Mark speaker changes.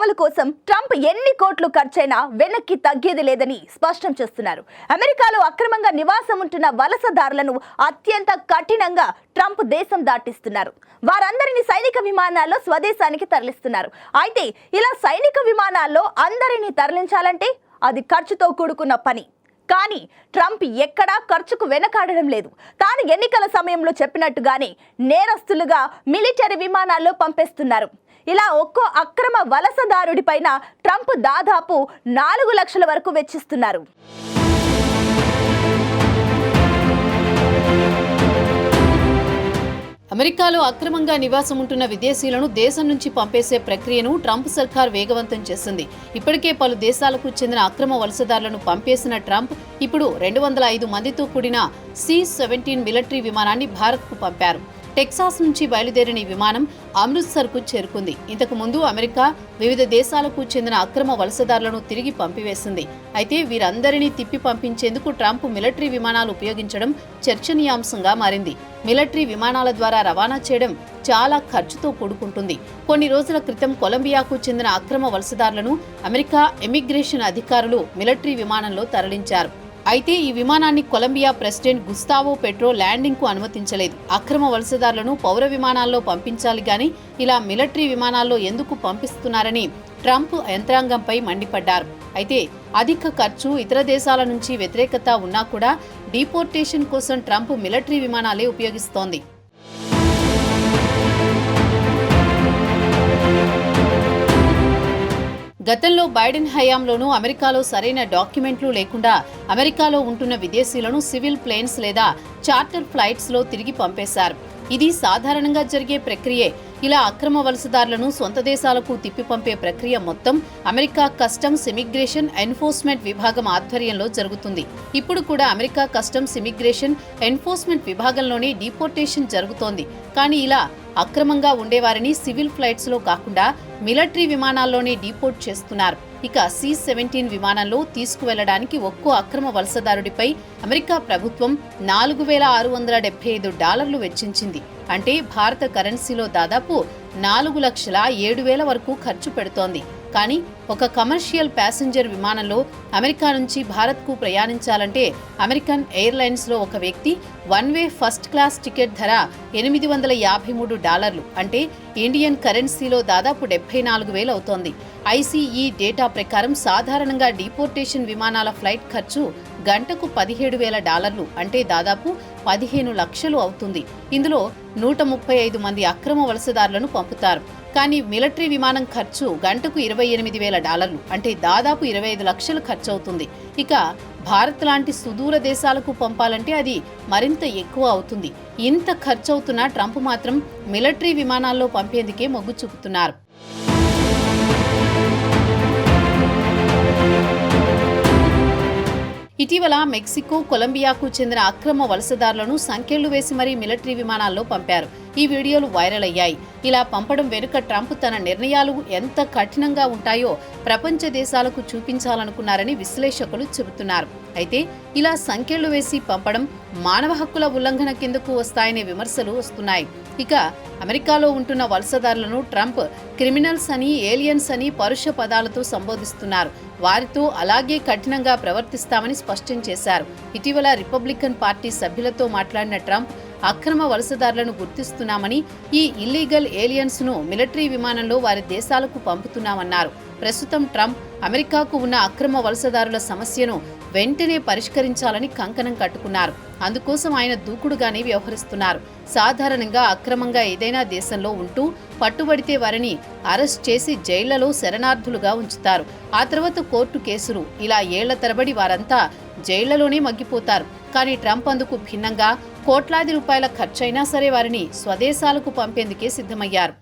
Speaker 1: విమానాల కోసం ట్రంప్ ఎన్ని కోట్లు ఖర్చైనా వెనక్కి తగ్గేది లేదని స్పష్టం చేస్తున్నారు. అమెరికాలో అక్రమంగా నివాసం ఉంటున్న వలసదారులను అత్యంత కఠినంగా ట్రంప్ దేశం దాటిస్తున్నారు. వారందరినీ సైనిక విమానాల్లో స్వదేశానికి తరలిస్తున్నారు. అయితే ఇలా సైనిక విమానాల్లో అందరినీ తరలించాలంటే అది ఖర్చుతో కూడుకున్న పని. కానీ ట్రంప్ ఎక్కడా ఖర్చుకు వెనకాడడం లేదు. తాను ఎన్నికల సమయంలో చెప్పినట్టుగానే నేరస్తులుగా మిలిటరీ విమానాల్లో పంపేస్తున్నారు. ఇలా ఒక్కో అక్రమ వలసదారుడి పైన ట్రంప్ దాదాపు 4 లక్షల వరకు వెచ్చిస్తున్నారు.
Speaker 2: అమెరికాలో అక్రమంగా నివాసం ఉంటున్న విదేశీయులను దేశం నుంచి పంపేసే ప్రక్రియను ట్రంప్ సర్కార్ వేగవంతం చేసింది. ఇప్పటికే పలు దేశాలకు చెందిన అక్రమ వలసదారులను పంపేసిన ట్రంప్ ఇప్పుడు 205 మందితో కూడిన C-17 మిలిటరీ విమానాన్ని భారత్కు పంపారు. టెక్సాస్ నుంచి బయలుదేరిన ఈ విమానం అమృత్సర్కు చేరుకుంది. ఇంతకు ముందు అమెరికా వివిధ దేశాలకు చెందిన అక్రమ వలసదారులను తిరిగి పంపివేసింది. అయితే వీరందరినీ తిప్పి పంపించేందుకు ట్రంప్ మిలిటరీ విమానాలు ఉపయోగించడం చర్చనీయాంశంగా మారింది. మిలిటరీ విమానాల ద్వారా రవాణా చేయడం చాలా ఖర్చుతో కూడుకుంటుంది. కొన్ని రోజుల క్రితం కొలంబియాకు చెందిన అక్రమ వలసదారులను అమెరికా ఇమిగ్రేషన్ అధికారులు మిలిటరీ విమానంలో తరలించారు. అయితే ఈ విమానాన్ని Colombia president Gustavo Petro landing కు అనుమతించలేదు. అక్రమ వలసదారులను పౌర విమానాల్లో పంపించాలి గాని ఇలా మిలిటరీ విమానాల్లో ఎందుకు పంపిస్తున్నారని ట్రంప్ యంత్రాంగంపై మండిపడ్డారు. అయితే అధిక ఖర్చు, ఇతర దేశాల నుంచి వ్యతిరేకత ఉన్నా కూడా డీపోర్టేషన్ కోసం ట్రంప్ మిలిటరీ విమానాలే ఉపయోగిస్తోంది. గతంలో బైడెన్ హయాంలోనూ అమెరికాలో సరైన డాక్యుమెంట్లు లేకుండా అమెరికాలో ఉంటున్న విదేశీయులను సివిల్ ప్లేన్స్ లేదా చార్టర్ ఫ్లైట్స్ లో తిరిగి పంపేశారు. ఇది సాధారణంగా జరిగే ప్రక్రియే. ఇలా అక్రమ వలసదారులను సొంత దేశాలకు తిప్పి పంపే ప్రక్రియ మొత్తం అమెరికా కస్టమ్స్ ఇమిగ్రేషన్ ఎన్ఫోర్స్మెంట్ విభాగం ఆధ్వర్యంలో జరుగుతుంది. ఇప్పుడు కూడా అమెరికా కస్టమ్స్ ఇమిగ్రేషన్ ఎన్ఫోర్స్మెంట్ విభాగంలోనే డీపోర్టేషన్ జరుగుతోంది. కానీ ఇలా అక్రమంగా ఉండేవారిని సివిల్ ఫ్లైట్స్ లో కాకుండా మిలిటరీ విమానాల్లోనే డీపోర్ట్ చేస్తున్నారు. ఇక C-17 విమానంలో తీసుకువెళ్లడానికి ఒక్కో అక్రమ వలసదారుడిపై అమెరికా ప్రభుత్వం $4,675 వెచ్చించింది. అంటే భారత కరెన్సీలో దాదాపు 4,07,000 వరకు ఖర్చు పెడుతోంది. కానీ ఒక కమర్షియల్ ప్యాసింజర్ విమానంలో అమెరికా నుంచి భారత్కు ప్రయాణించాలంటే అమెరికన్ ఎయిర్లైన్స్ లో ఒక వ్యక్తి one way first class ticket ధర $853, అంటే ఇండియన్ కరెన్సీలో దాదాపు 74,000 అవుతోంది. ICE డేటా ప్రకారం సాధారణంగా డీపోర్టేషన్ విమానాల ఫ్లైట్ ఖర్చు గంటకు $17,000, అంటే దాదాపు 15 లక్షలు అవుతుంది. ఇందులో 135 మంది అక్రమ వలసదారులను పంపుతారు. కానీ మిలిటరీ విమానం ఖర్చు గంటకు $28,000, అంటే దాదాపు 25 లక్షలు ఖర్చు అవుతుంది. ఇక భారత్ లాంటి సుదూర దేశాలకు పంపాలంటే అది మరింత ఎక్కువ అవుతుంది. ఇంత ఖర్చు అవుతున్నా ట్రంప్ మాత్రం మిలిటరీ విమానాల్లో పంపేందుకే మొగ్గు చూపుతున్నారు. ఇటీవల మెక్సికో, కొలంబియాకు చెందిన అక్రమ వలసదారులను సంకెళ్లు వేసి మరీ మిలిటరీ విమానాల్లో పంపారు. ఈ వీడియోలు వైరల్ అయ్యాయి. ఇలా పంపడం వెనుక ట్రంప్ తన నిర్ణయాలు ఎంత కఠినంగా ఉంటాయో ప్రపంచ దేశాలకు చూపించాలనుకున్నారని విశ్లేషకులు చెబుతున్నారు. అయితే ఇలా సంకెళ్లు వేసి పంపడం మానవ హక్కుల ఉల్లంఘన కిందకు వస్తాయనే విమర్శలు వస్తున్నాయి. ఇక అమెరికాలో ఉంటున్న వలసదారులను ట్రంప్ క్రిమినల్స్ అని, ఏలియన్స్ అని పరుష పదాలతో సంబోధిస్తున్నారు. వారితో అలాగే కఠినంగా ప్రవర్తిస్తామని స్పష్టం చేశారు. ఇటీవల రిపబ్లికన్ పార్టీ సభ్యులతో మాట్లాడిన ట్రంప్ అక్రమ వలసదారులను గుర్తిస్తున్నామని, ఈ ఇల్లీగల్ ఏలియన్స్ ను మిలిటరీ విమానంలో వారి దేశాలకు పంపుతున్నామన్నారు. ప్రస్తుతం ట్రంప్ అమెరికాకు ఉన్న అక్రమ వలసదారుల సమస్యను వెంటనే పరిష్కరించాలని కంకణం కట్టుకున్నారు. అందుకోసం ఆయన దూకుడుగానే వ్యవహరిస్తున్నారు. సాధారణంగా అక్రమంగా ఏదైనా దేశంలో ఉంటూ పట్టుబడితే వారిని అరెస్ట్ చేసి జైళ్లలో శరణార్థులుగా ఉంచుతారు. ఆ తర్వాత కోర్టు కేసులు, ఇలా ఏళ్ల తరబడి వారంతా జైళ్లలోనే మగ్గిపోతారు. కానీ ట్రంప్ అందుకు భిన్నంగా కోట్లాది రూపాయల ఖర్చైనా సరే వారిని స్వదేశాలకు పంపేందుకే సిద్ధమయ్యారు.